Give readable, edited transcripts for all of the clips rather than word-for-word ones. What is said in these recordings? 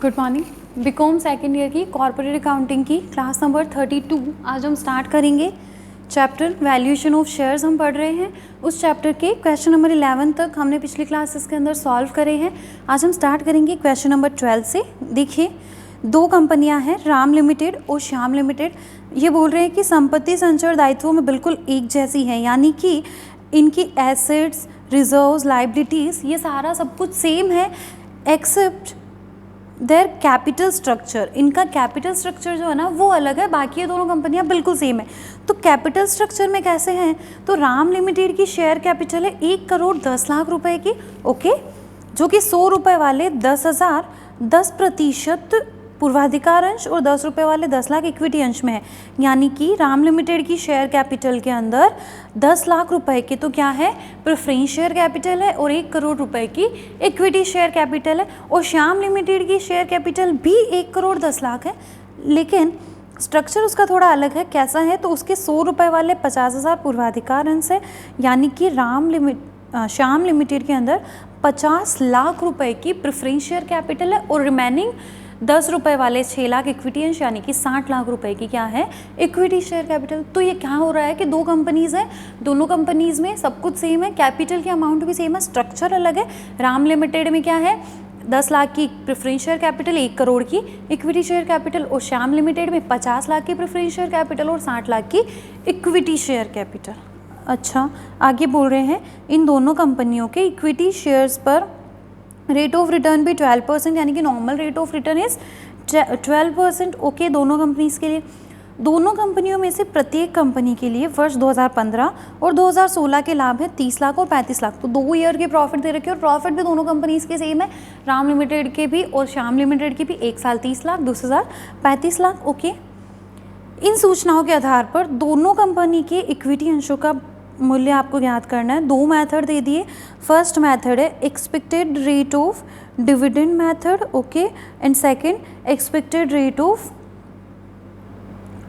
Good morning. BCom second year की corporate accounting की class number 32 आज हम स्टार्ट करेंगे। चैप्टर वैल्यूएशन ऑफ शेयर्स हम पढ़ रहे हैं। उस चैप्टर के क्वेश्चन नंबर 11 तक हमने पिछली क्लासेस के अंदर सॉल्व करे हैं। आज हम स्टार्ट करेंगे क्वेश्चन नंबर 12 से। देखिए, दो कंपनियां हैं, राम लिमिटेड और श्याम लिमिटेड। ये बोल रहे हैं कि संपत्ति संचय दायित्वों में बिल्कुल एक जैसी है, यानी कि इनकी एसेट्स, रिजर्व्स, लाइबिलिटीज़ ये सारा सब कुछ सेम है एक्सेप्ट देयर कैपिटल स्ट्रक्चर। इनका कैपिटल स्ट्रक्चर जो है ना वो अलग है, बाकी ये दोनों कंपनियां बिल्कुल सेम है। तो कैपिटल स्ट्रक्चर में कैसे हैं, तो राम लिमिटेड की शेयर कैपिटल है 1,10,00,000 रुपए की, ओके, जो कि 100 रुपये वाले 10,000 10% पूर्वाधिकार अंश और 10 रुपये वाले 10 लाख इक्विटी अंश में है। यानी कि राम लिमिटेड की शेयर कैपिटल के अंदर 10 लाख रुपए के तो क्या है, प्रेफरेंस शेयर कैपिटल है और 1 करोड़ रुपए की इक्विटी शेयर कैपिटल है। और श्याम लिमिटेड की शेयर कैपिटल भी 1,10,00,000 है, लेकिन स्ट्रक्चर उसका थोड़ा अलग है। कैसा है, तो उसके 100 रुपये वाले 50,000 पूर्वाधिकार अंश है, यानी कि श्याम लिमिटेड के अंदर 50 लाख रुपए की प्रेफरेंस शेयर कैपिटल है और रिमेनिंग 10 रुपये वाले 6 लाख इक्विटी अंश, यानी कि 60 लाख रुपए की क्या है, इक्विटी शेयर कैपिटल। तो ये क्या हो रहा है कि दो कंपनीज़ हैं, दोनों कंपनीज़ में सब कुछ सेम है, कैपिटल की अमाउंट भी सेम है, स्ट्रक्चर अलग है। राम लिमिटेड में क्या है, 10 लाख की प्रेफरेंस शेयर कैपिटल, 1 करोड़ की इक्विटी शेयर कैपिटल, और श्याम लिमिटेड में 50 लाख की प्रेफरेंस शेयर कैपिटल और 60 लाख की इक्विटी शेयर कैपिटल। अच्छा, आगे बोल रहे हैं इन दोनों कंपनियों के इक्विटी शेयर्स पर रेट ऑफ रिटर्न भी 12%, यानी कि normal rate of return is 12%, okay. दोनों कंपनीज के लिए, दोनों कंपनियों में से प्रत्येक कंपनी के लिए वर्ष 2015 और 2016 के लाभ है 30 लाख और 35 लाख। तो 2 ईयर के प्रॉफिट दे रखे और प्रॉफिट भी दोनों कंपनीज के सेम है, राम लिमिटेड के भी और श्याम लिमिटेड के भी। 1 साल 30 लाख, दूसरे साल 35 लाख, ओके। इन सूचनाओं के आधार पर दोनों कंपनी के इक्विटी अंशों का मूल्य आपको ज्ञात करना है। 2 मेथड दे दिए। फर्स्ट मेथड है expected rate of dividend method, okay, and second expected rate of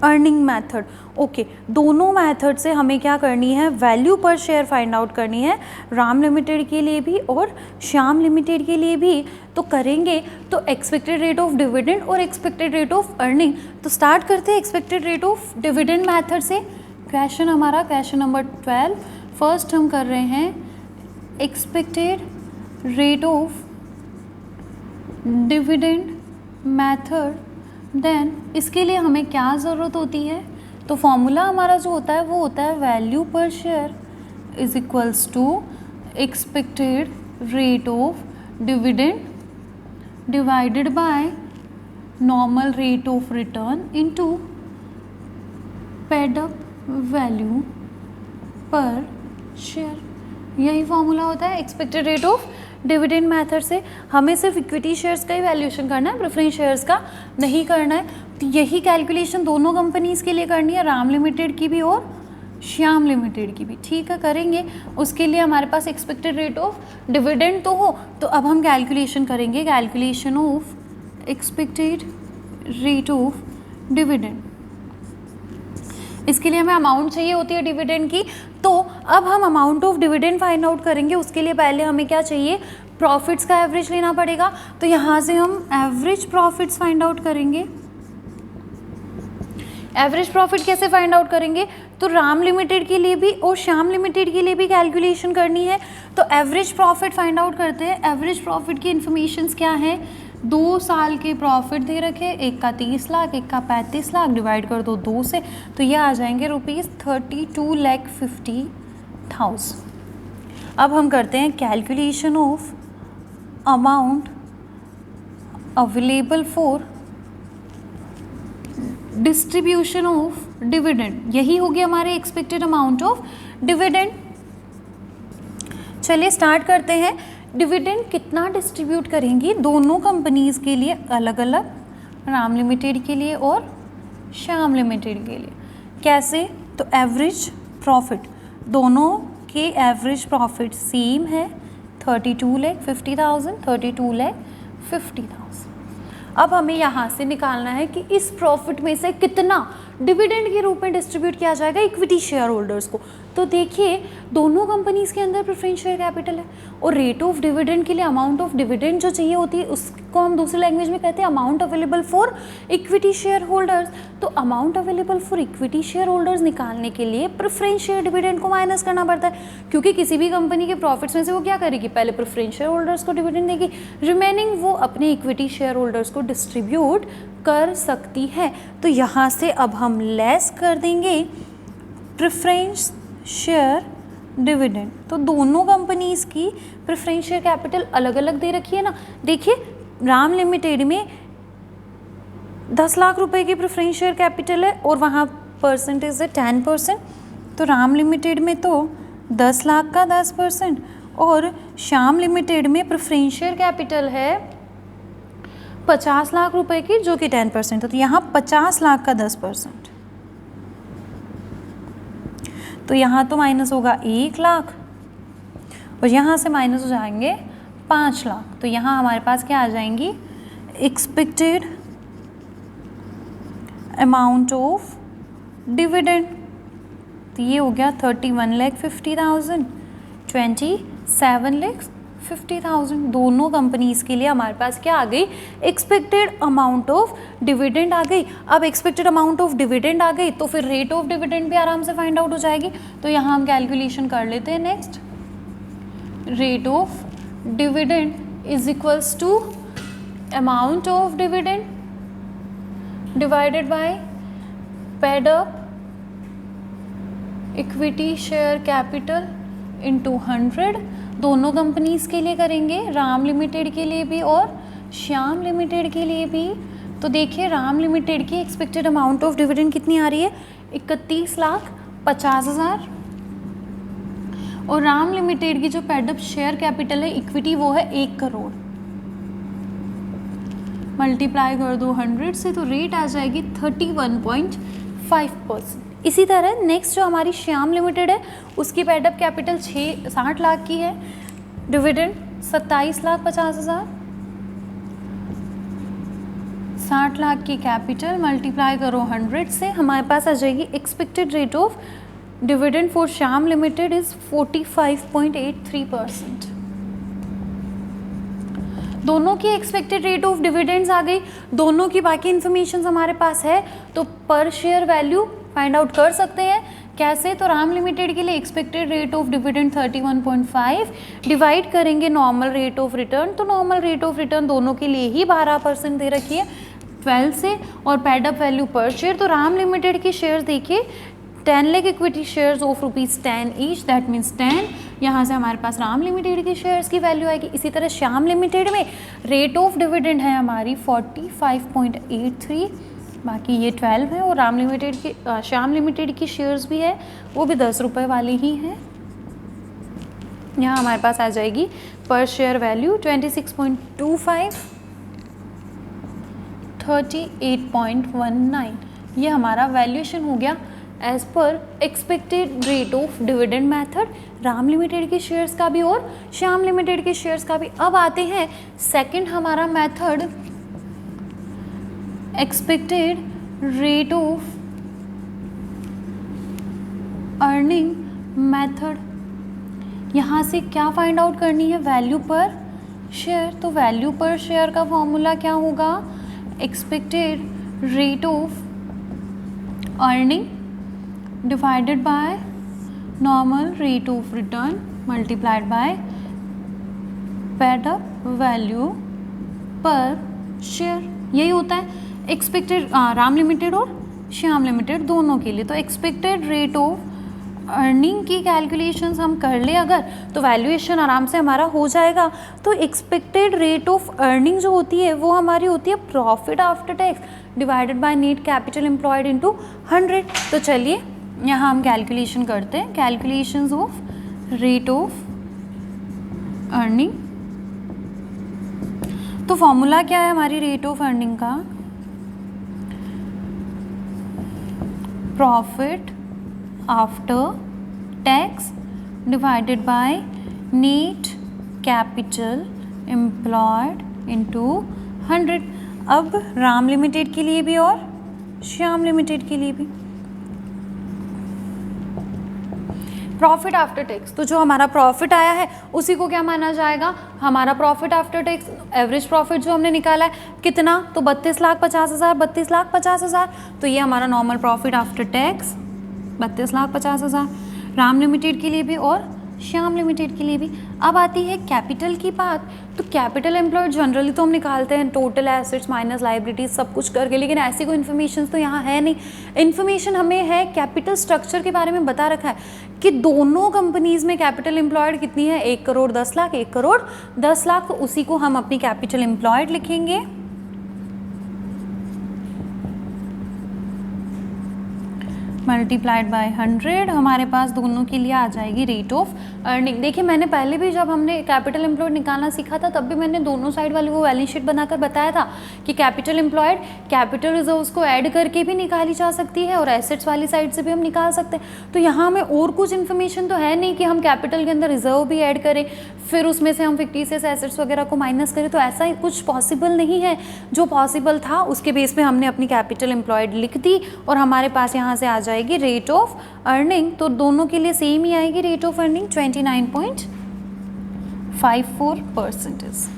earning method, okay. दोनों मेथड से हमें क्या करनी है, वैल्यू पर शेयर फाइंड आउट करनी है, राम लिमिटेड के लिए भी और श्याम लिमिटेड के लिए भी। तो करेंगे तो एक्सपेक्टेड रेट ऑफ डिविडेंड और एक्सपेक्टेड रेट ऑफ अर्निंग। तो स्टार्ट करते हैं expected rate of dividend method से। क्वेश्चन हमारा क्वेश्चन नंबर 12। फर्स्ट हम कर रहे हैं expected rate of dividend method. Then इसके लिए हमें क्या ज़रूरत होती है, तो फॉर्मूला हमारा जो होता है वो होता है वैल्यू पर share is equals to expected rate of dividend divided by normal rate of return into paid up value पर शेयर। यही फॉर्मूला होता है expected rate of dividend method से। हमें सिर्फ इक्विटी शेयर्स का ही वैल्यूएशन करना है, प्रेफरेंस शेयर्स का नहीं करना है। तो यही कैलकुलेशन दोनों कंपनीज के लिए करनी है, राम लिमिटेड की भी और श्याम लिमिटेड की भी, ठीक है, करेंगे। उसके लिए हमारे पास एक्सपेक्टेड रेट ऑफ डिविडेंड तो हो, तो अब हम कैलकुलेशन करेंगे, calculation of expected rate of dividend. इसके लिए हमें अमाउंट चाहिए होती है डिविडेंड की, तो अब हम amount of dividend find out करेंगे। उसके लिए पहले हमें क्या चाहिए, प्रॉफिट्स का एवरेज लेना पड़ेगा। तो यहाँ से हम एवरेज प्रॉफिट्स फाइंड आउट करेंगे। एवरेज प्रॉफिट कैसे फाइंड आउट करेंगे, तो राम लिमिटेड के लिए भी और श्याम लिमिटेड के लिए भी कैलकुलेशन करनी है। तो एवरेज प्रॉफिट फाइंड आउट करते हैं। एवरेज प्रॉफिट की इन्फॉर्मेशंस क्या है, 2 साल के प्रॉफिट दे रखे, एक का 30 लाख, एक का 35 लाख, डिवाइड कर दो 2 से, तो ये आ जाएंगे ₹32,50,000। अब हम करते हैं calculation of amount available for distribution of dividend. यही होगी हमारे एक्सपेक्टेड अमाउंट ऑफ डिविडेंड। चलिए स्टार्ट करते हैं। डिविडेंड कितना डिस्ट्रीब्यूट करेंगी, दोनों कंपनीज के लिए अलग अलग, राम लिमिटेड के लिए और श्याम लिमिटेड के लिए। कैसे, तो एवरेज प्रॉफिट, दोनों के एवरेज प्रॉफिट सेम है, 32,50,000, 32,50,000। अब हमें यहाँ से निकालना है कि इस प्रॉफिट में से कितना डिविडेंड के रूप में डिस्ट्रीब्यूट किया जाएगा इक्विटी शेयर होल्डर्स को। तो तो देखिए दोनों कंपनीज़ के अंदर प्रेफरेंस शेयर कैपिटल है और रेट ऑफ डिविडेंड के लिए अमाउंट ऑफ डिविडेंड जो चाहिए होती है उसको हम दूसरी लैंग्वेज में कहते हैं amount available for equity share holders. तो amount available for equity share holders निकालने के लिए प्रेफरेंस शेयर डिविडेंड को माइनस करना पड़ता है, क्योंकि किसी भी कंपनी के प्रॉफिट्स में से वो क्या करेगी, पहले प्रेफरेंस शेयर होल्डर्स को डिविडेंड देगी, रिमेनिंग वो अपने इक्विटी शेयर होल्डर्स को डिस्ट्रीब्यूट कर सकती है। तो यहाँ से अब हम लेस कर देंगे प्रेफरेंस शेयर डिविडेंड। तो दोनों कंपनीज़ की प्रेफरेंस शेयर कैपिटल अलग अलग दे रखी है ना। देखिए राम लिमिटेड में 10 लाख रुपए की प्रेफरेंस शेयर कैपिटल है और वहाँ परसेंटेज है 10%। तो राम लिमिटेड में तो 10 लाख का 10% और श्याम लिमिटेड में प्रेफरेंस शेयर कैपिटल है 50 लाख रुपए की जो कि 10% है। तो यहाँ 50 लाख का 10%, तो यहाँ तो माइनस होगा 1 लाख और यहाँ से माइनस हो जाएंगे 5 लाख। तो यहाँ हमारे पास क्या आ जाएंगी, एक्सपेक्टेड अमाउंट ऑफ डिविडेंड। तो ये हो गया 31,50,000, 27,50,000। दोनों कंपनीज़ के लिए हमारे पास क्या आ गई, एक्सपेक्टेड अमाउंट ऑफ डिविडेंड आ गई। अब एक्सपेक्टेड अमाउंट ऑफ डिविडेंड आ गई तो फिर रेट ऑफ डिविडेंड भी आराम से फाइंड आउट हो जाएगी। तो यहाँ हम कैलकुलेशन कर लेते हैं। Next, rate of dividend is equals to amount of dividend divided by paid up equity share capital into 100। दोनों कंपनीज़ के लिए करेंगे, राम लिमिटेड के लिए भी और श्याम लिमिटेड के लिए भी। तो देखिए राम लिमिटेड की एक्सपेक्टेड अमाउंट ऑफ डिविडेंड कितनी आ रही है, 31,50,000 और राम लिमिटेड की जो पेड अप शेयर कैपिटल है इक्विटी वो है 1 करोड़। मल्टीप्लाई कर दो 100 से तो रेट आ जाएगी 31.5%। इसी तरह नेक्स्ट जो हमारी श्याम लिमिटेड है उसकी पेड अप कैपिटल 60 लाख की है, डिविडेंड 27,50,000, 60 लाख की कैपिटल मल्टीप्लाई करो 100 से, हमारे पास आ जाएगी expected rate of dividend for Shyam limited is 45.83%। दोनों की एक्सपेक्टेड रेट ऑफ डिविडेंड्स आ गई, दोनों की बाकी इन्फॉर्मेशन हमारे पास है तो पर शेयर वैल्यू फाइंड आउट कर सकते हैं। कैसे, तो राम लिमिटेड के लिए expected rate of dividend 31.5 divide करेंगे नॉर्मल रेट ऑफ रिटर्न। तो नॉर्मल रेट ऑफ रिटर्न दोनों के लिए ही 12% दे रखी है 12 से, और पेड अप वैल्यू पर शेयर। तो राम लिमिटेड की शेयर्स देखिए 10 lakh equity shares of ₹10 each, that means 10। यहाँ से हमारे पास राम लिमिटेड की शेयर्स की वैल्यू आएगी। इसी तरह श्याम लिमिटेड में रेट ऑफ डिविडेंड है हमारी 45.83, बाकी ये 12 है, और राम लिमिटेड की श्याम लिमिटेड की शेयर्स भी है वो भी 10 रुपये वाली ही है। यहाँ हमारे पास आ जाएगी पर शेयर वैल्यू 26.25, 38.19। ये हमारा वैल्यूएशन हो गया as per expected rate of dividend method, Ram limited के शेयर्स का भी और श्याम लिमिटेड के शेयर्स का भी। अब आते हैं सेकंड हमारा method, expected rate of earning method. यहाँ से क्या फाइंड आउट करनी है, वैल्यू पर शेयर। तो वैल्यू पर शेयर का फॉर्मूला क्या होगा, expected rate of earning divided by normal rate of return multiplied by paid up value पर शेयर। यही होता है एक्सपेक्टेड राम लिमिटेड और श्याम लिमिटेड दोनों के लिए। तो एक्सपेक्टेड रेट ऑफ अर्निंग की कैलकुलेशंस हम कर ले अगर, तो वैल्यूएशन आराम से हमारा हो जाएगा। तो एक्सपेक्टेड रेट ऑफ अर्निंग जो होती है वो हमारी होती है profit after tax divided by net capital employed into 100। तो चलिए यहाँ हम कैलकुलेशन करते हैं, calculations of rate of earning. तो फॉर्मूला क्या है हमारी रेट ऑफ अर्निंग का, profit after tax divided by net capital employed into 100। अब राम लिमिटेड के लिए भी और श्याम लिमिटेड के लिए भी प्रॉफिट आफ्टर टैक्स, तो जो हमारा प्रॉफिट आया है उसी को क्या माना जाएगा, हमारा profit after tax. Average profit जो हमने निकाला है कितना, तो 32,50,000, 32,50,000, तो ये हमारा normal profit after tax 32,50,000 Ram limited के लिए भी और श्याम लिमिटेड के लिए भी। अब आती है कैपिटल की बात, तो कैपिटल एम्प्लॉयड जनरली तो हम निकालते हैं टोटल एसेट्स माइनस लाइबिलिटीज सब कुछ करके, लेकिन ऐसी कोई इन्फॉर्मेशन तो यहाँ है नहीं। इन्फॉर्मेशन हमें है कैपिटल स्ट्रक्चर के बारे में बता रखा है कि दोनों कंपनीज में कैपिटल एम्प्लॉयड कितनी है, 1,10,00,000, 1,10,00,000, तो उसी को हम अपनी कैपिटल एम्प्लॉयड लिखेंगे। मल्टीप्लाइड बाय 100, हमारे पास दोनों के लिए आ जाएगी रेट ऑफ अर्निंग। देखिए मैंने पहले भी जब हमने कैपिटल एम्प्लॉयड निकालना सीखा था तब भी मैंने दोनों साइड वाली वो बैलेंस शीट बनाकर बताया था कि कैपिटल एम्प्लॉयड कैपिटल रिजर्व्स को ऐड करके भी निकाली जा सकती है और एसेट्स वाली साइड से भी हम निकाल सकते हैं। तो यहाँ हमें और कुछ इन्फॉर्मेशन तो है नहीं कि हम कैपिटल के अंदर रिजर्व भी ऐड करें फिर उसमें से हम फिक्टिशियस एसेट्स वगैरह को माइनस करें, तो ऐसा ही कुछ पॉसिबल नहीं है। जो पॉसिबल था उसके बेस पे हमने अपनी कैपिटल एम्प्लॉयड लिख दी और हमारे पास यहाँ से आ जाएगी रेट ऑफ अर्निंग, तो दोनों के लिए सेम ही आएगी रेट ऑफ अर्निंग 29.54%।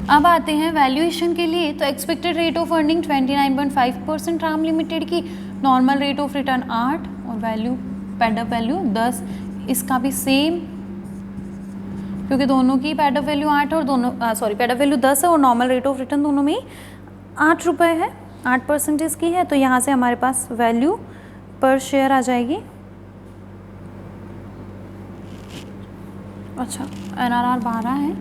अब आते हैं वैल्यूएशन के लिए, तो expected rate of earning 29.5% Ram limited की, नॉर्मल रेट ऑफ रिटर्न 8 और वैल्यू पेड अप वैल्यू 10, इसका भी सेम क्योंकि दोनों की पेड अप वैल्यू 8 और दोनों पेड अप वैल्यू 10 है और नॉर्मल रेट ऑफ रिटर्न दोनों में ही 8 रुपये है, 8% की है, तो यहाँ से हमारे पास वैल्यू पर शेयर आ जाएगी। अच्छा NRR 12 है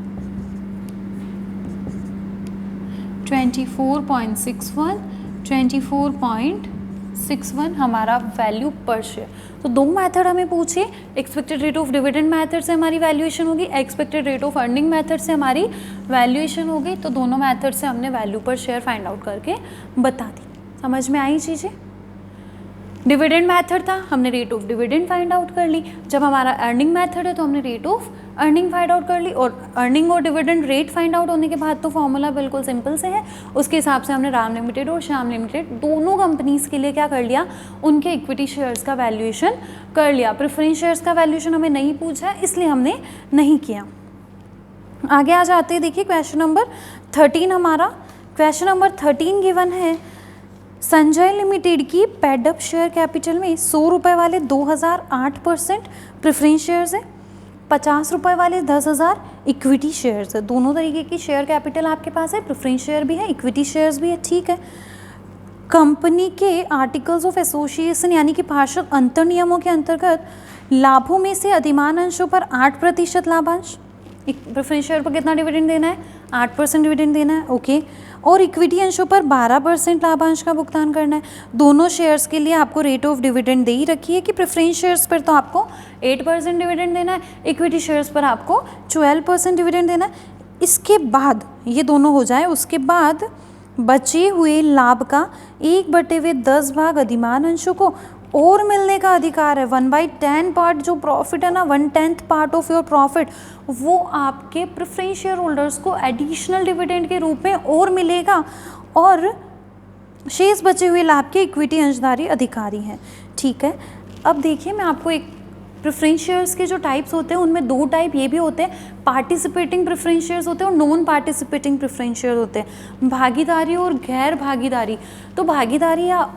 24.61 हमारा वैल्यू पर शेयर। तो दो मेथड हमें पूछे, expected rate of dividend method से हमारी वैल्यूएशन होगी, expected rate of earning method से हमारी वैल्यूएशन होगी, तो दोनों मेथड से हमने वैल्यू पर शेयर फाइंड आउट करके बता दी। समझ में आई चीज़ें? डिविडेंड मेथड था, हमने rate of dividend find out कर ली। जब हमारा अर्निंग मेथड है तो हमने rate of earning find out कर ली, और अर्निंग और डिविडेंड रेट फाइंड आउट होने के बाद तो फॉर्मूला बिल्कुल सिंपल से है, उसके हिसाब से हमने राम लिमिटेड और श्याम लिमिटेड दोनों कंपनीज के लिए क्या कर लिया, उनके इक्विटी शेयर्स का वैल्यूएशन कर लिया। प्रेफरेंस शेयर्स का वैल्यूएशन हमें नहीं पूछा है इसलिए हमने नहीं किया। आगे आ जाते हैं, देखिए क्वेश्चन नंबर 13 हमारा। क्वेश्चन नंबर 13 गिवन है, संजय लिमिटेड की पेड अप शेयर कैपिटल में 100 रुपये वाले 2008% प्रेफरेंस शेयर्स है, 50 रुपये वाले 10,000 इक्विटी शेयर्स है। दोनों तरीके की शेयर कैपिटल आपके पास है, प्रेफरेंस शेयर भी है, इक्विटी शेयर्स भी है, ठीक है। कंपनी के आर्टिकल्स ऑफ एसोसिएशन यानी कि पार्षद अंतर नियमों के अंतर्गत लाभों में से अधिमान अंशों पर 8% लाभांश, प्रेफरेंस शेयर पर कितना डिविडेंड देना है, 8% डिविडेंड देना है, ओके। और इक्विटी अंशों पर 12% लाभांश का भुगतान करना है। दोनों शेयर्स के लिए आपको रेट ऑफ डिविडेंड दे ही रखी है कि प्रेफरेंस शेयर्स पर तो आपको 8% डिविडेंड देना है, इक्विटी शेयर्स पर आपको 12% डिविडेंड देना है। इसके बाद ये दोनों हो जाए, उसके बाद बचे हुए लाभ का 1/10 भाग अधिमान अंशों को और मिलने का अधिकार है। 1/10 पार्ट जो प्रॉफिट है ना, 1/10 पार्ट ऑफ योर प्रॉफिट, वो आपके प्रेफरेंस शेयर होल्डर्स को एडिशनल डिविडेंड के रूप में और मिलेगा, और शेष बचे हुए लाभ के इक्विटी अंशधारी अधिकारी हैं, ठीक है। अब देखिए मैं आपको एक प्रेफरेंस शेयर्स के जो टाइप्स होते हैं उनमें 2 टाइप ये भी होते हैं, पार्टिसिपेटिंग प्रेफरेंस शेयर्स होते हैं और नॉन पार्टिसिपेटिंग प्रेफरेंस शेयर होते हैं, भागीदारी और गैर भागीदारी। तो भागीदारी या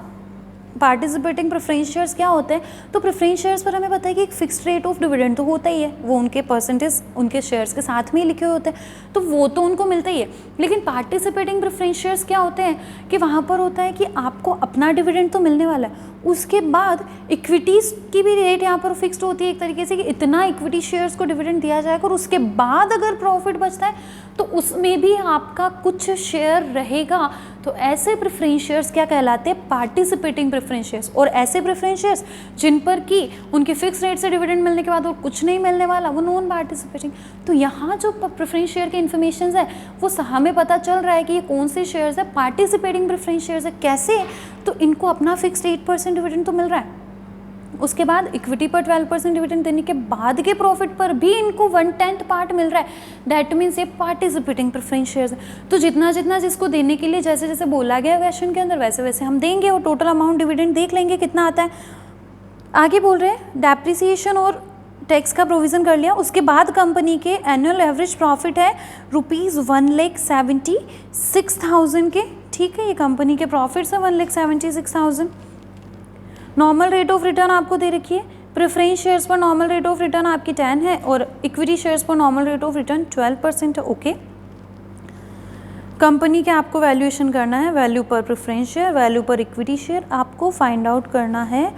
पार्टिसिपेटिंग प्रेफरेंस शेयर्स क्या होते हैं, तो प्रेफरेंस शेयर्स पर हमें पता है कि एक फिक्स्ड रेट ऑफ डिविडेंड तो होता ही है, वो उनके परसेंटेज उनके शेयर्स के साथ में ही लिखे हुए होते हैं, तो वो तो उनको मिलता ही है। लेकिन पार्टिसिपेटिंग प्रेफरेंस शेयर्स क्या होते हैं कि वहाँ पर होता है कि आपको अपना डिविडेंड तो मिलने वाला है, उसके बाद इक्विटीज़ की भी रेट यहाँ पर फिक्स्ड होती है एक तरीके से कि इतना इक्विटी शेयर्स को डिविडेंड दिया जाएगा, और उसके बाद अगर प्रॉफिट बचता है तो उसमें भी आपका कुछ शेयर रहेगा। तो ऐसे प्रेफरेंस शेयर्स क्या कहलाते हैं, पार्टिसिपेटिंग प्रेफरेंस शेयर्स। और ऐसे प्रेफरेंस शेयर्स जिन पर कि उनके फिक्स रेट से डिविडेंड मिलने के बाद और कुछ नहीं मिलने वाला, वो नॉन पार्टिसिपेटिंग। तो यहाँ जो प्रेफरेंस शेयर के इन्फॉर्मेशन है वो हमें पता चल रहा है कि ये कौन से शेयर्स है, पार्टिसिपेटिंग प्रेफरेंस शेयर्स है। कैसे, तो इनको अपना फिक्स 8% डिविडेंड तो मिल रहा है, उसके बाद इक्विटी पर 12% डिविडेंड देने के बाद के प्रॉफिट पर भी इनको 1/10 पार्ट मिल रहा है। दैट मीन्स ये पार्टिसिपेटिंग प्रेफरेंस शेयर्स है। तो जितना जितना जिसको देने के लिए जैसे जैसे बोला गया क्वेश्चन के अंदर वैसे वैसे हम देंगे, और टोटल अमाउंट डिविडेंड देख लेंगे कितना आता है। आगे बोल रहे हैं डेप्रिसिएशन और टैक्स का प्रोविज़न कर लिया, उसके बाद कंपनी के एनुअल एवरेज प्रॉफिट है ₹1,76,000 के, ठीक है, ये कंपनी के प्रॉफिट्स है 1,76,000। नॉर्मल रेट ऑफ रिटर्न आपको दे रखी है, प्रेफरेंस शेयर्स पर नॉर्मल रेट ऑफ रिटर्न आपकी 10 है और इक्विटी शेयर्स पर नॉर्मल रेट ऑफ रिटर्न 12% है। ओके, कंपनी के आपको वैल्यूएशन करना है, वैल्यू पर preference share, value per equity share आपको फाइंड आउट करना है,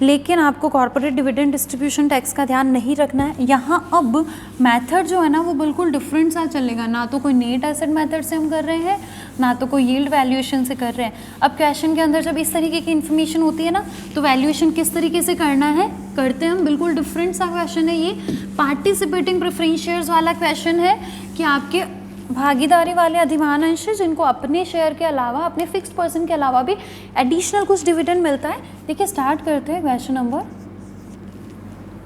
लेकिन आपको कॉर्पोरेट डिविडेंड डिस्ट्रीब्यूशन टैक्स का ध्यान नहीं रखना है। यहाँ अब मेथड जो है ना वो बिल्कुल डिफरेंट सा चलेगा, ना तो कोई नेट एसेट मेथड से हम कर रहे हैं, ना तो कोई यील्ड वैल्यूएशन से कर रहे हैं। अब क्वेश्चन के अंदर जब इस तरीके की इन्फॉर्मेशन होती है ना, तो वैल्यूएशन किस तरीके से करना है, करते हैं हम, बिल्कुल डिफरेंट सा क्वेश्चन है ये। पार्टिसिपेटिंग प्रेफरेंस शेयर्स वाला क्वेश्चन है कि आपके भागीदारी वाले अधिमान अंश जिनको अपने शेयर के अलावा, अपने फिक्स्ड पर्सन के अलावा भी एडिशनल कुछ डिविडेंड मिलता है। देखिए स्टार्ट करते हैं क्वेश्चन नंबर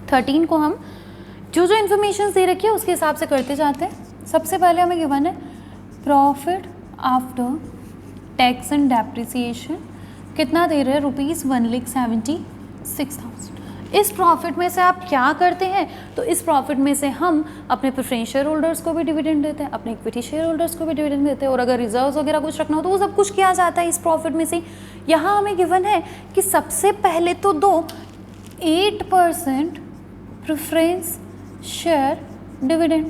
13 को हम जो जो इन्फॉर्मेशन दे रखी है उसके हिसाब से करते जाते हैं। सबसे पहले हमें गिवन है profit after tax and depreciation, कितना दे रहे हैं, ₹1,76,000। इस प्रॉफिट में से आप क्या करते हैं, तो इस प्रॉफिट में से हम अपने प्रेफरेंस शेयर होल्डर्स को भी डिविडेंड देते हैं, अपने इक्विटी शेयर होल्डर्स को भी डिविडेंड देते हैं, और अगर रिजर्व्स वगैरह कुछ रखना हो तो वो सब कुछ किया जाता है इस प्रॉफिट में से। यहाँ हमें गिवन है कि सबसे पहले तो दो 8% प्रेफरेंस शेयर डिविडेंड,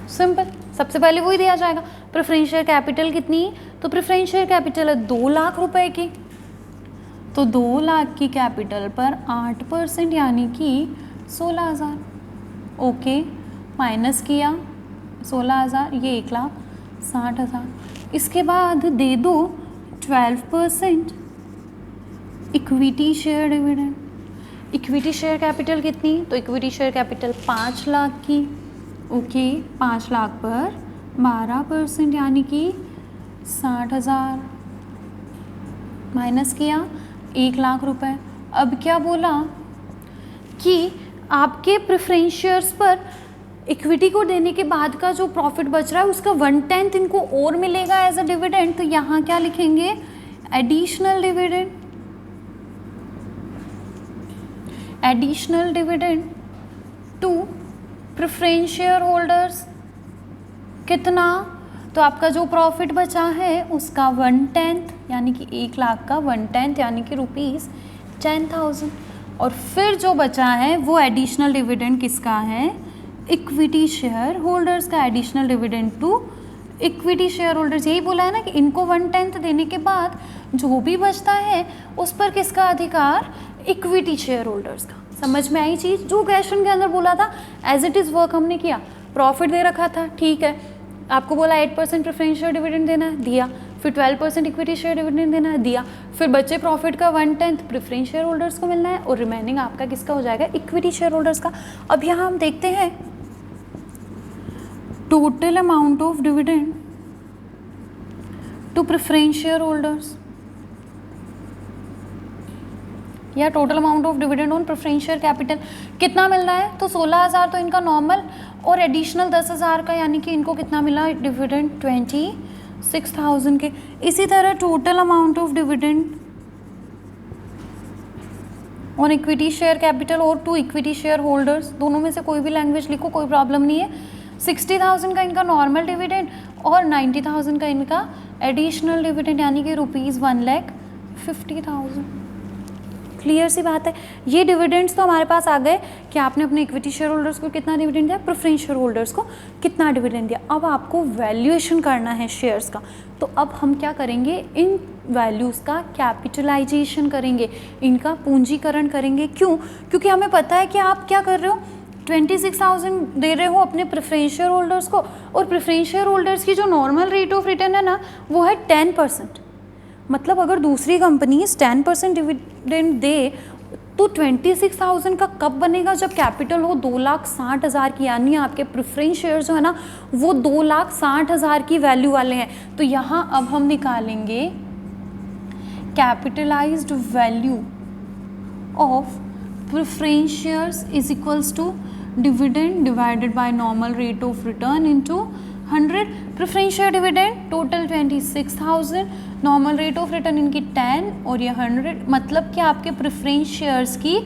सिंपल, सबसे पहले वही दिया जाएगा। प्रेफरेंस शेयर कैपिटल कितनी है, तो प्रेफरेंस शेयर कैपिटल है 2 लाख रुपए की, तो 2 लाख की कैपिटल पर 8% यानी कि 16,000। ओके, माइनस किया 16,000, ये 1,60,000। इसके बाद दे दो 12% equity share dividend. Equity share capital कितनी, तो इक्विटी शेयर कैपिटल 5 लाख की। ओके, 5 लाख पर 12% यानी कि 60,000, माइनस किया 1 लाख रुपए। अब क्या बोला कि आपके प्रेफरेंस शेयर्स पर इक्विटी को देने के बाद का जो प्रॉफिट बच रहा है उसका 1/10 इनको और मिलेगा एज अ डिविडेंड, तो यहाँ क्या लिखेंगे, additional dividend. Additional dividend to preference share holders, कितना, तो आपका जो प्रॉफिट बचा है उसका 1/10 यानी कि 1 लाख का 1/10 यानी कि ₹10,000। और फिर जो बचा है वो एडिशनल डिविडेंड किसका है, इक्विटी शेयर होल्डर्स का। Additional dividend to equity share holders, यही बोला है ना कि इनको 1/10 देने के बाद जो भी बचता है उस पर किसका अधिकार, इक्विटी शेयर होल्डर्स का। समझ में आई चीज़, जो क्वेश्चन के अंदर बोला था एज इट इज़ वर्क हमने किया। प्रॉफिट दे रखा था, ठीक है, आपको बोला 8% प्रेफरेंस शेयर डिविडेंड देना है, दिया, फिर 12% इक्विटी शेयर डिविडेंड देना है, दिया, फिर बचे प्रॉफिट का 1/10 प्रेफरेंस शेयर होल्डर्स को मिलना है और रिमेनिंग आपका किसका हो जाएगा, इक्विटी शेयर होल्डर्स का। अब यहाँ हम देखते हैं total amount of dividend to preference share holders या total amount of dividend on preference share capital कितना मिलना है, तो 16,000 तो इनका नॉर्मल और एडिशनल 10,000 का, यानी कि इनको कितना मिला डिविडेंड 26,000 के। इसी तरह total amount of dividend on equity share capital और टू इक्विटी शेयर होल्डर्स, दोनों में से कोई भी लैंग्वेज लिखो, कोई प्रॉब्लम नहीं है। 60,000 का इनका नॉर्मल डिविडेंड और 90,000 का इनका एडिशनल डिविडेंड, यानी कि ₹1,50,000। क्लियर सी बात है। ये डिविडेंड्स तो हमारे पास आ गए कि आपने अपने इक्विटी शेयर होल्डर्स को कितना डिविडेंड दिया, प्रेफरेंस शेयर होल्डर्स को कितना डिविडेंड दिया। अब आपको वैल्यूएशन करना है शेयर्स का, तो अब हम क्या करेंगे, इन वैल्यूज़ का कैपिटलाइजेशन करेंगे, इनका पूंजीकरण करेंगे। क्यों, क्योंकि हमें पता है कि आप क्या कर रहे हो, 26,000 दे रहे हो अपने प्रेफरेंस शेयर होल्डर्स को, और प्रेफरेंस शेयर होल्डर्स की जो नॉर्मल रेट ऑफ रिटर्न है ना वो है 10%। मतलब अगर दूसरी कंपनी 10% डिविडेंड दे तो 26,000 का कब बनेगा, जब कैपिटल हो 2,60,000 की, यानी आपके प्रेफरेंस शेयर जो है ना वो 2,60,000 की वैल्यू वाले हैं। तो यहाँ अब हम निकालेंगे capitalised value of preference shares is equals to dividend divided by normal rate of return into 100, preference share dividend total 26,000, normal rate of return इनकी 10 और ये 100, मतलब कि आपके प्रेफरेंस शेयर्स की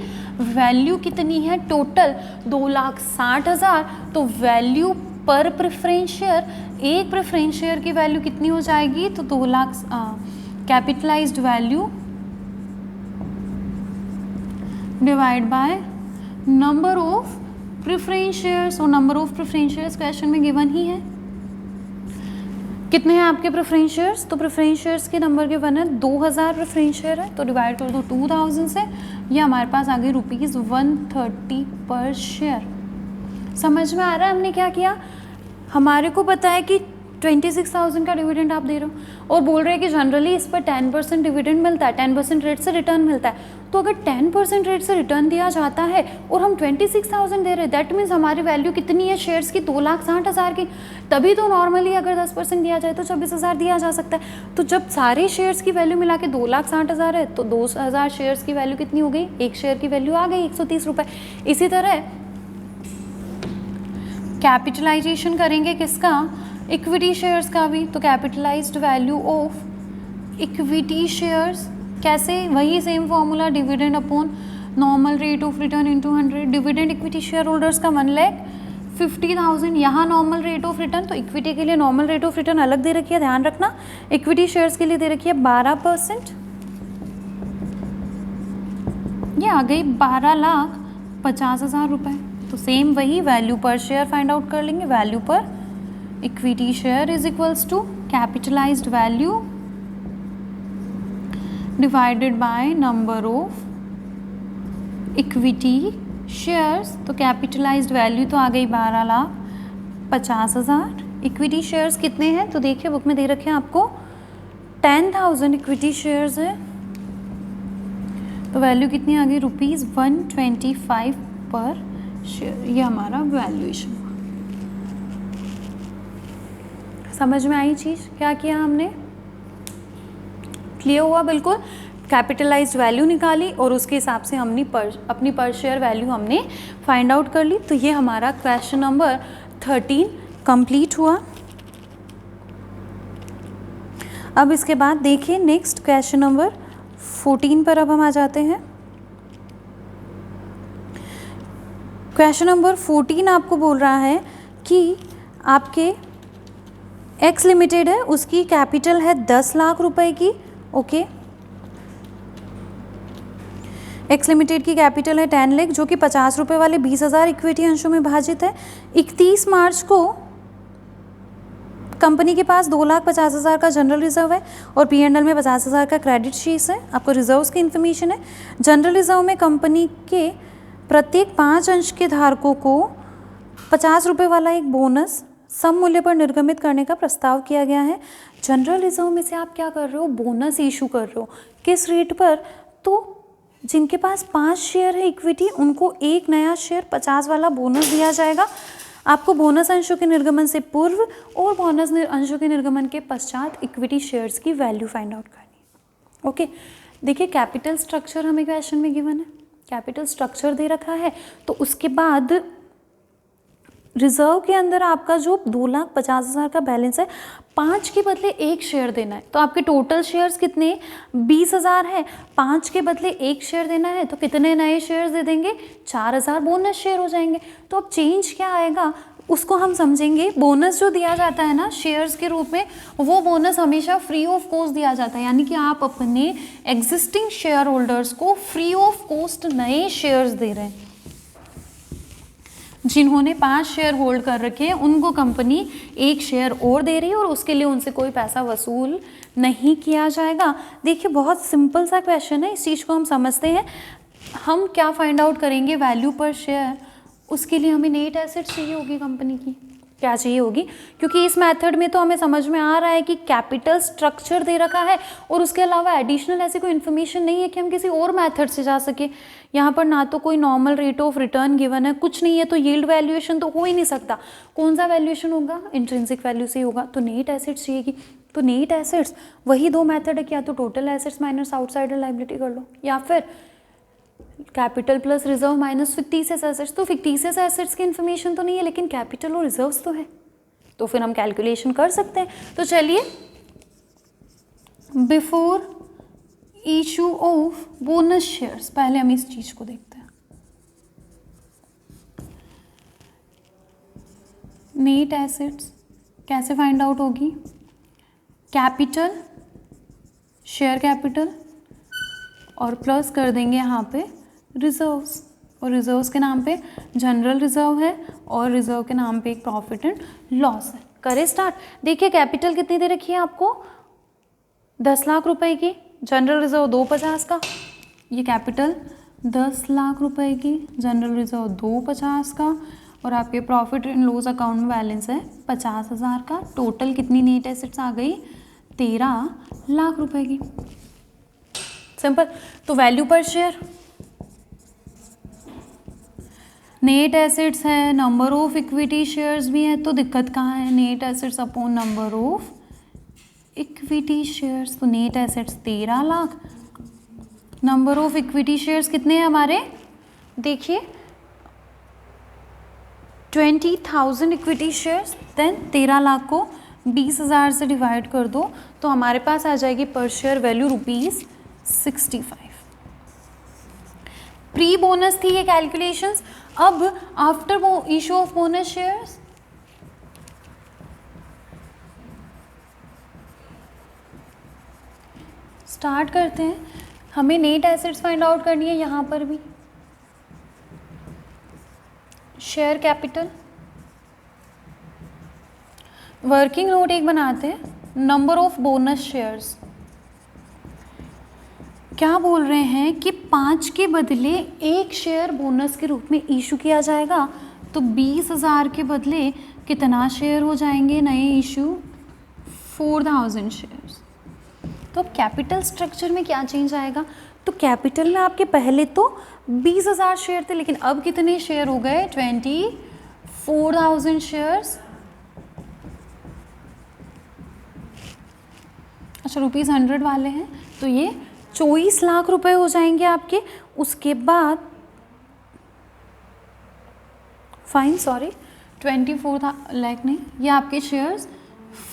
वैल्यू कितनी है टोटल 2,60,000। तो वैल्यू पर प्रेफरेंस शेयर, एक प्रेफरेंस शेयर की वैल्यू कितनी हो जाएगी, तो 2 lakh capitalised value divide by number of preference shares, और number of preference shares question में गिवन ही है। कितने हैं आपके प्रेफरेंस शेयर्स, तो प्रेफरेंस शेयर्स के नंबर गिवन है 2000 प्रेफरेंस शेयर है, तो डिवाइड कर दो 2000 से, ये हमारे पास आ गई ₹130 पर शेयर। समझ में आ रहा है हमने क्या किया, हमारे को पता है कि 26,000 का डिविडेंड आप दे रहे हो और बोल रहे हैं कि जनरली इस पर 10% डिविडेंड मिलता है, 10% रेट से रिटर्न मिलता है। तो अगर 10% रेट से रिटर्न दिया जाता है और हम 26,000 दे रहे हैं, दैट मीन्स हमारी वैल्यू कितनी है शेयर्स की, 2,60,000 की। तभी तो नॉर्मली अगर 10% दिया जाए तो 26,000 दिया जा सकता है। तो जब सारे शेयर्स की वैल्यू मिला के 2,60,000 है, तो 2,000 शेयर्स की वैल्यू कितनी हो गई, एक शेयर की वैल्यू आ गई 130 रुपये। इसी तरह कैपिटलाइजेशन करेंगे किसका, इक्विटी शेयर्स का भी, तो capitalised value of equity shares कैसे, वही same formula, dividend upon normal rate of return into 100। Dividend equity share holders का 1,50,000, यहाँ नॉर्मल रेट ऑफ रिटर्न, तो इक्विटी के लिए नॉर्मल रेट ऑफ रिटर्न अलग दे रखी है, ध्यान रखना। इक्विटी शेयर्स के लिए दे रखी है 12%, ये आ गई 12,50,000 रुपये। तो सेम वही वैल्यू पर शेयर फाइंड आउट कर लेंगे, value per equity share is equals to capitalised value divided by number of equity shares. तो कैपिटलाइज्ड वैल्यू तो आ गई 12,50,000। इक्विटी शेयर्स कितने हैं, तो देखिए बुक में दे रखे हैं आपको 10,000 इक्विटी शेयर्स है, तो वैल्यू कितनी आ गई, ₹125 पर शेयर। ये हमारा वैल्यूएशन हुआ। समझ में आई चीज़, क्या किया हमने, क्लियर हुआ बिल्कुल। कैपिटलाइज्ड वैल्यू निकाली और उसके हिसाब से हमने अपनी पर शेयर वैल्यू हमने फाइंड आउट कर ली। तो ये हमारा क्वेश्चन नंबर 13 कंप्लीट हुआ। अब इसके बाद देखिए नेक्स्ट क्वेश्चन नंबर 14 पर अब हम आ जाते हैं। क्वेश्चन नंबर 14 आपको बोल रहा है कि आपके एक्स लिमिटेड है, उसकी कैपिटल है 10 लाख रुपए की, ओके। एक्स लिमिटेड की कैपिटल है 10 लाख, जो कि 50 रुपये वाले 20,000 इक्विटी अंशों में विभाजित है। 31 मार्च को कंपनी के पास 2,50,000 का जनरल रिजर्व है और P&L में 50,000 का क्रेडिट शीट है। आपको रिजर्व्स की इन्फॉर्मेशन है। जनरल रिजर्व में कंपनी के प्रत्येक 5 अंश के धारकों को 50 रुपये वाला एक बोनस सम मूल्य पर निर्गमित करने का प्रस्ताव किया गया है। जनरल रिजर्व में से आप क्या कर रहे हो, बोनस इशू कर रहे हो, किस रेट पर, तो जिनके पास 5 शेयर है इक्विटी, उनको एक नया शेयर 50 वाला बोनस दिया जाएगा। आपको बोनस अंशों के निर्गमन से पूर्व और बोनस अंशों के निर्गमन के पश्चात इक्विटी शेयर्स की वैल्यू फाइंड आउट करनी। ओके, देखिए कैपिटल स्ट्रक्चर हमें क्वेश्चन में गिवन है, कैपिटल स्ट्रक्चर दे रखा है, तो उसके बाद रिजर्व के अंदर आपका जो 2,50,000 का बैलेंस है, 5 के बदले 1 शेयर देना है। तो आपके टोटल शेयर्स कितने 20,000 है, 5 के बदले 1 शेयर देना है, तो कितने नए शेयर्स दे देंगे, 4,000 बोनस शेयर हो जाएंगे। तो अब चेंज क्या आएगा उसको हम समझेंगे। बोनस जो दिया जाता है ना शेयर्स के रूप में, वो बोनस हमेशा फ्री ऑफ कॉस्ट दिया जाता है, यानी कि आप अपने एग्जिस्टिंग शेयर होल्डर्स को फ्री ऑफ कॉस्ट नए शेयर्स दे रहे हैं। जिन्होंने 5 शेयर होल्ड कर रखे हैं उनको कंपनी 1 शेयर और दे रही है और उसके लिए उनसे कोई पैसा वसूल नहीं किया जाएगा। देखिए बहुत सिंपल सा क्वेश्चन है, इस चीज़ को हम समझते हैं। हम क्या फाइंड आउट करेंगे, वैल्यू पर शेयर, उसके लिए हमें नेट एसेट चाहिए होगी, कंपनी की क्या चाहिए होगी, क्योंकि इस मेथड में तो हमें समझ में आ रहा है कि कैपिटल स्ट्रक्चर दे रखा है और उसके अलावा एडिशनल ऐसी कोई इन्फॉर्मेशन नहीं है कि हम किसी और मेथड से जा सके। यहाँ पर ना तो कोई normal rate of return given है, कुछ नहीं है, तो यील्ड वैल्यूएशन तो हो ही नहीं सकता। कौन सा वैल्यूएशन होगा, इंट्रिंसिक वैल्यू से होगा। तो नेट एसेट्स चाहिएगी, तो नेट एसेट्स वही 2 मेथड है कि या तो total assets minus outsider liability कर लो, या फिर capital plus reserve minus fictitious assets. तो फिक्टिशियस एसेट्स की इन्फॉर्मेशन तो नहीं है, लेकिन कैपिटल और रिजर्व्स तो है, तो फिर हम कैलकुलेशन कर सकते हैं। तो चलिए, before issue of bonus shares, पहले हम इस चीज को देखते हैं। नेट एसेट्स कैसे फाइंड आउट होगी? कैपिटल, शेयर कैपिटल और प्लस कर देंगे यहाँ पे रिजर्व्स, और रिजर्व्स के नाम पे जनरल रिजर्व है और रिजर्व के नाम पे एक प्रॉफिट एंड लॉस है। करें स्टार्ट। देखिए कैपिटल कितनी दे रखी है आपको? 10 लाख रुपए की, जनरल रिजर्व 250 का, ये कैपिटल 10 लाख रुपए की, जनरल रिजर्व 250 का, और आपके प्रॉफिट एंड लॉस अकाउंट में बैलेंस है 50,000 का। टोटल कितनी नेट एसेट्स आ गई? 13 लाख रुपए की। सिंपल। तो वैल्यू पर शेयर, नेट एसेट्स है, नंबर ऑफ इक्विटी शेयर्स भी है, तो दिक्कत कहाँ है? Net assets upon number of equity shares, तो net assets 13 lakh, number of equity shares कितने हैं हमारे? देखिए 20,000 इक्विटी शेयर्स, देन 13 लाख को 20,000 से डिवाइड कर दो तो हमारे पास आ जाएगी पर शेयर वैल्यू ₹65। प्री बोनस थी ये कैलकुलेशंस। अब after issue of bonus shares, start करते हैं। हमें नेट एसेट्स फाइंड आउट करनी है, यहाँ पर भी शेयर कैपिटल, वर्किंग नोट एक बनाते हैं, नंबर ऑफ बोनस शेयर्स। क्या बोल रहे हैं कि 5 के बदले 1 शेयर बोनस के रूप में इशू किया जाएगा, तो 20,000 के बदले कितना शेयर हो जाएंगे नए इशू? 4,000 शेयर्स। तो अब कैपिटल स्ट्रक्चर में क्या चेंज आएगा? तो कैपिटल में आपके पहले तो 20,000 शेयर थे, लेकिन अब कितने शेयर हो गए? 24,000 शेयर्स। अच्छा, ₹100 वाले हैं, तो ये 24 लाख रुपए हो जाएंगे आपके। उसके बाद फाइन, सॉरी 24 लाख नहीं, ये आपके शेयर्स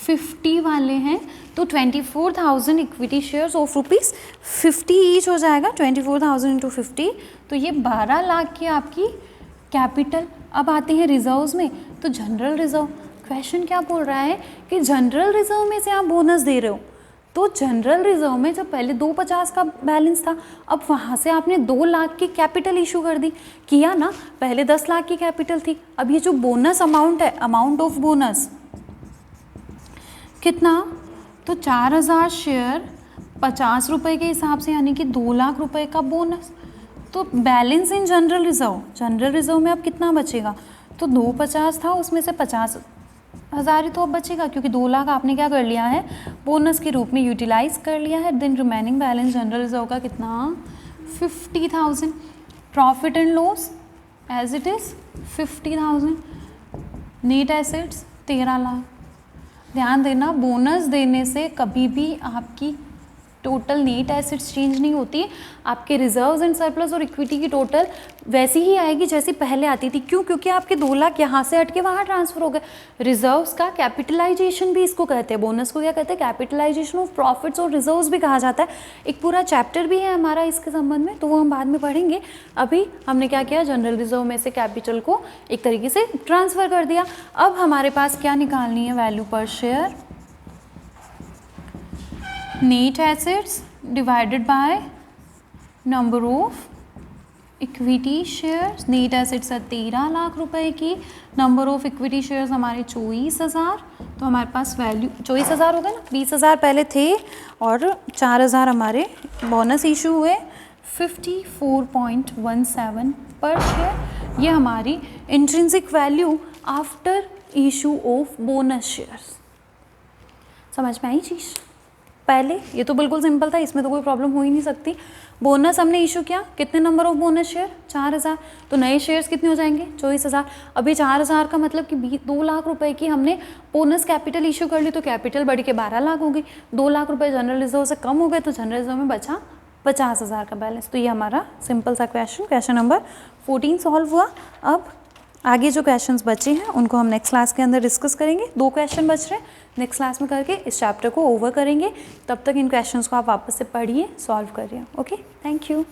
50 वाले हैं, तो 24,000 इक्विटी शेयर्स ऑफ ₹50 ईच हो जाएगा। 24,000 इंटू 50, तो ये 12 लाख की आपकी कैपिटल। अब आते हैं रिजर्व्स में, तो जनरल रिजर्व, क्वेश्चन क्या बोल रहा है कि जनरल रिजर्व में से आप बोनस दे रहे हो, तो जनरल रिजर्व में जब पहले 250 का बैलेंस था, अब वहाँ से आपने 2 लाख की कैपिटल इशू कर दी, किया ना? पहले 10 लाख की कैपिटल थी, अब ये जो बोनस अमाउंट है, अमाउंट ऑफ बोनस कितना? तो 4,000 शेयर 50 रुपये के हिसाब से, यानी कि 2 लाख रुपए का बोनस। तो बैलेंस इन जनरल रिजर्व में अब कितना बचेगा? तो 250 था, उसमें से 50,000 ही तो अब बचेगा, क्योंकि 2 लाख आपने क्या कर लिया है? बोनस के रूप में यूटिलाइज कर लिया है। Then remaining balance general reserve का कितना? 50,000। Profit and loss as it is 50,000। Net assets 13 lakh. ध्यान देना, बोनस देने से कभी भी आपकी टोटल नेट एसेट्स चेंज नहीं होती, आपके रिजर्व्स एंड सरप्लस और इक्विटी की टोटल वैसी ही आएगी जैसी पहले आती थी। क्यों? क्योंकि आपके 2 लाख यहाँ से हट के वहाँ ट्रांसफर हो गए। रिजर्व्स का कैपिटलाइजेशन भी इसको कहते हैं, बोनस को क्या कहते हैं? कैपिटलाइजेशन ऑफ प्रॉफिट्स और रिजर्व्स भी कहा जाता है। एक पूरा चैप्टर भी है हमारा इसके संबंध में, तो वो हम बाद में पढ़ेंगे। अभी हमने क्या किया? जनरल रिजर्व में से कैपिटल को एक तरीके से ट्रांसफ़र कर दिया। अब हमारे पास क्या निकालनी है? वैल्यू पर share, net assets divided by number of equity shares. Net assets है 13 लाख रुपए की, नंबर ऑफ इक्विटी शेयर्स हमारे 24,000, तो हमारे पास वैल्यू 24,000 हो गए ना, 20,000 पहले थे और 4,000 हमारे बोनस इशू हुए, 54.17 पर शेयर। ये हमारी intrinsic value after issue of bonus shares. समझ में आई चीज़? पहले ये तो बिल्कुल सिंपल था, इसमें तो कोई प्रॉब्लम हो ही नहीं सकती। बोनस हमने इशू किया, कितने नंबर ऑफ बोनस शेयर? 4,000, तो नए शेयर्स कितने हो जाएंगे? 24,000। अभी 4,000 का मतलब कि 2 लाख रुपए की हमने बोनस कैपिटल इशू कर ली, तो कैपिटल बढ़ के 12 लाख हो गई। 2 लाख रुपए जनरल रिजर्व से कम हो गए, तो जनरल रिजर्व में बचा 50,000 का बैलेंस। तो ये हमारा सिंपल सा क्वेश्चन नंबर 14 सॉल्व हुआ। अब आगे जो क्वेश्चंस बचे हैं उनको हम नेक्स्ट क्लास के अंदर डिस्कस करेंगे। 2 क्वेश्चन बच रहे हैं, नेक्स्ट क्लास में करके इस चैप्टर को ओवर करेंगे। तब तक इन क्वेश्चंस को आप वापस से पढ़िए, सॉल्व करिए। Okay, thank you.